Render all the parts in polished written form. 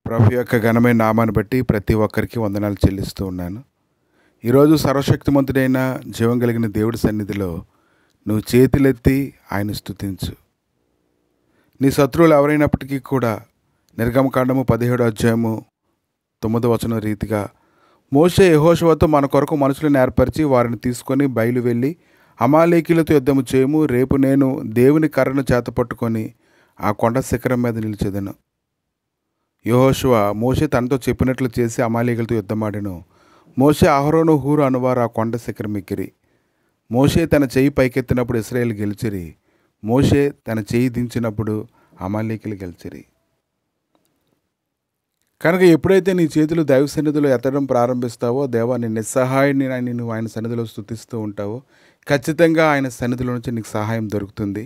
ప్రభు యొక్క ఘనమైన నామాన్ని బట్టి ప్రతి ఒక్కరికి వందనాలు చెల్లిస్తూ ఉన్నాను. ఈరోజు సర్వశక్తిమంతుడైన జీవం కలిగిన దేవుడి సన్నిధిలో నువ్వు చేతులెత్తి ఆయన స్తుతించు. నీ శత్రువులు ఎవరైనప్పటికీ కూడా నిర్గమకాండము 17:9 రీతిగా మోషే యెహోషువతో మన కొరకు మనుషులను ఏర్పరిచి వారిని తీసుకొని బయలు వెళ్ళి అమాలేకీలతో యుద్ధము చేయము. రేపు నేను దేవుని కర్రను చేత పట్టుకొని ఆ కొండ శిఖరం మీద నిలిచెదను. యెహోషువ మోషే తనతో చెప్పినట్లు చేసి అమాలేకీలతో యుద్ధమాడెను. మోషే అహరోను హూరు అనువారు ఆ కొండ శిఖరం ఎక్కిరి. మోషే తన చెయ్యి పైకెత్తినప్పుడు ఇశ్రాయేలు గెలిచిరి. మోషే తన చెయ్యి దించినప్పుడు అమాలేకీలు గెలిచిరి. కనుక ఎప్పుడైతే నీ చేతులు దైవ సన్నిధిలో ఎత్తడం ప్రారంభిస్తావో, దేవా నీ నిస్సహాయాన్ని నువ్వు ఆయన సన్నిధిలో స్తుతిస్తూ ఉంటావో, ఖచ్చితంగా ఆయన సన్నిధిలో నుంచి నీకు సహాయం దొరుకుతుంది.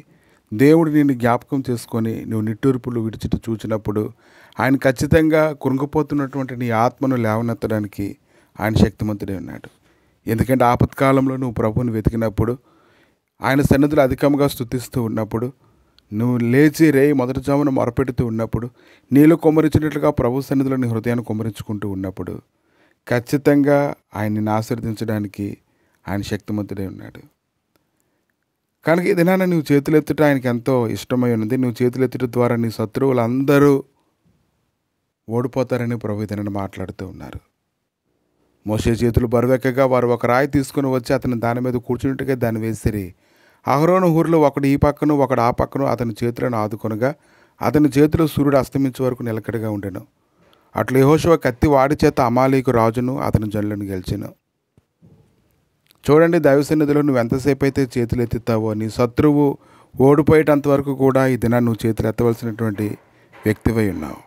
దేవుడు నిన్ను జ్ఞాపకం చేసుకొని నువ్వు నిట్టూర్పులు విడిచిట చూచినప్పుడు ఆయన ఖచ్చితంగా కృంగిపోతున్నటువంటి నీ ఆత్మను లేవనెత్తడానికి ఆయన శక్తిమంతుడే ఉన్నాడు. ఎందుకంటే ఆపత్కాలంలో నువ్వు ప్రభువుని వెతికినప్పుడు, ఆయన సన్నిధిలో అధికంగా స్తుతిస్తూ ఉన్నప్పుడు, నువ్వు లేచి మొదటి జామున మొరపెడుతూ ఉన్నప్పుడు, నీళ్ళు కొమ్మరించినట్లుగా ప్రభు సన్నిధిలో నీ హృదయాన్ని కొమ్మరించుకుంటూ ఉన్నప్పుడు ఖచ్చితంగా ఆయన్ని ఆశీర్వదించడానికి ఆయన శక్తిమంతుడే ఉన్నాడు. కనుక ఈ దినాన నువ్వు చేతులెత్తుట ఆయనకి ఎంతో ఇష్టమై ఉన్నది. నువ్వు చేతులెత్తుట ద్వారా నీ శత్రువులందరూ ఓడిపోతారని ప్రభు దినాన్ని మాట్లాడుతూ ఉన్నారు. మోషే చేతులు బరువెక్కగా వారు ఒక రాయి తీసుకుని వచ్చి అతను దాని మీద కూర్చున్నట్టుగా దాన్ని వేసిరి. అహరోను హూరులో ఒకడు ఈ పక్కను ఒకడు ఆ పక్కను అతని చేతులను ఆదుకొనగా అతని చేతిలో సూర్యుడు అస్తమించే వరకు నిలకడగా ఉండెను. అట్లు యెహోషువ కత్తి వాడి చేత అమాలేకు రాజును అతని జనులను గెలిచెను. చూడండి, దైవ సన్నిధిలో నువ్వు ఎంతసేపు అయితే చేతులు ఎత్తుతావో నీ శత్రువు ఓడిపోయేటంత వరకు కూడా ఈ దినాన్ని నువ్వు చేతులు ఎత్తవలసినటువంటి వ్యక్తివై ఉన్నావు.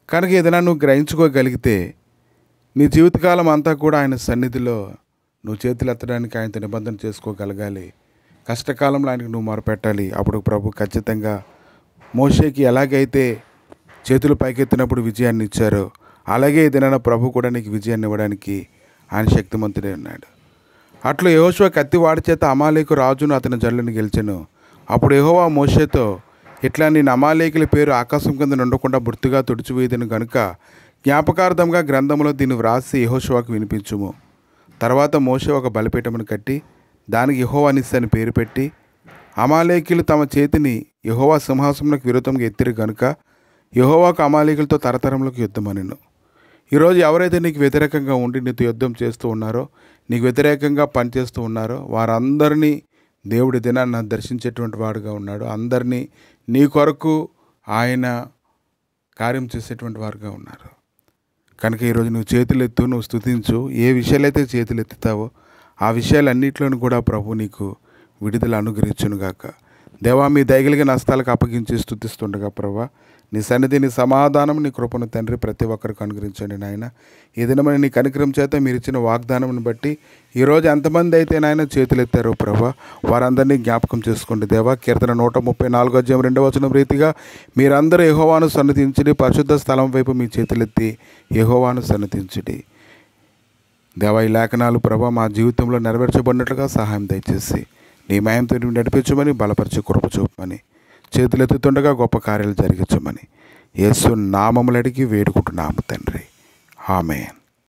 కనుక ఈ దినాన్ని నువ్వు గ్రహించుకోగలిగితే నీ జీవితకాలం అంతా కూడా ఆయన సన్నిధిలో నువ్వు చేతులు ఎత్తడానికి ఆయనతో నిబంధన చేసుకోగలగాలి. కష్టకాలంలో ఆయనకు నువ్వు మొరపెట్టాలి. అప్పుడు ప్రభు ఖచ్చితంగా మోషేకి ఎలాగైతే చేతులు పైకెత్తినప్పుడు విజయాన్ని ఇచ్చారో అలాగే ఈ దినాన ప్రభు కూడా నీకు విజయాన్ని ఇవ్వడానికి ఆయన శక్తిమంతుడే ఉన్నాడు. అట్లు యెహోషువ కత్తి వాడి చేత అమాలేకు రాజును అతని జనులను గెలిచెను. అప్పుడు యెహోవా మోషేతో, ఇట్లా నేను అమాలేకుల పేరు ఆకాశం కింద నుండకుండా బొత్తిగా తుడిచివేయదను గనుక జ్ఞాపకార్థంగా గ్రంథంలో దీన్ని వ్రాసి యెహోషువకు వినిపించుము. తర్వాత మోషే ఒక బలిపీఠమును కట్టి దానికి యెహోవా నిస్సి అని పేరు పెట్టి, అమాలేకీలు తమ చేతిని యెహోవా సింహాసనమునకు విరుద్ధంగా ఎత్తిరి గనుక యెహోవాకు అమాలేకీలతో తరతరములకు యుద్ధమనెను. ఈరోజు ఎవరైతే నీకు వ్యతిరేకంగా ఉండి నీతో యుద్ధం చేస్తూ ఉన్నారో, నీకు వ్యతిరేకంగా పనిచేస్తూ ఉన్నారో వారందరినీ దేవుడి దినాన్ని దర్శించేటువంటి వాడుగా ఉన్నాడు. అందరినీ నీ కొరకు ఆయన కార్యం చేసేటువంటి వారుగా ఉన్నారు. కనుక ఈరోజు నువ్వు చేతులెత్తు, నువ్వు స్తుతించు. ఏ విషయాలైతే చేతులెత్తుతావో ఆ విషయాలన్నింటిలోనూ కూడా ప్రభు నీకు విడుదల అనుగ్రహించునుగాక. దేవా మీ దయగలిగిన హస్తాలకు అప్పగించి స్తుతిస్తుండగా ప్రభా నీ సన్నిధి, నీ సమాధానం, నీ కృపను తండ్రి ప్రతి ఒక్కరికి అనుగ్రహించండి నాయన. ఈ దినమైన నీ కనికరం చేత మీరు ఇచ్చిన వాగ్దానం బట్టి ఈరోజు ఎంతమంది అయితే నాయన చేతులెత్తారో ప్రభా వారందరినీ జ్ఞాపకం చేసుకోండి దేవా. కీర్తన 134:2 రీతిగా మీరందరూ యెహోవాను సన్నిధించుడి, పరిశుద్ధ స్థలం వైపు మీ చేతులెత్తి యెహోవాను సన్నిధించుడి. దేవా ఈ లేఖనాలు ప్రభా మా జీవితంలో నెరవేర్చబడినట్లుగా సహాయం దయచేసి నీ మయంతో నడిపించమని, బలపరిచి కృప చూపమని, చేతులెత్తుతుండగా గొప్ప కార్యాలు జరిగించమని యేసు నామములు అడిగి వేడుకుంటున్నాము తండ్రి. ఆమేన్.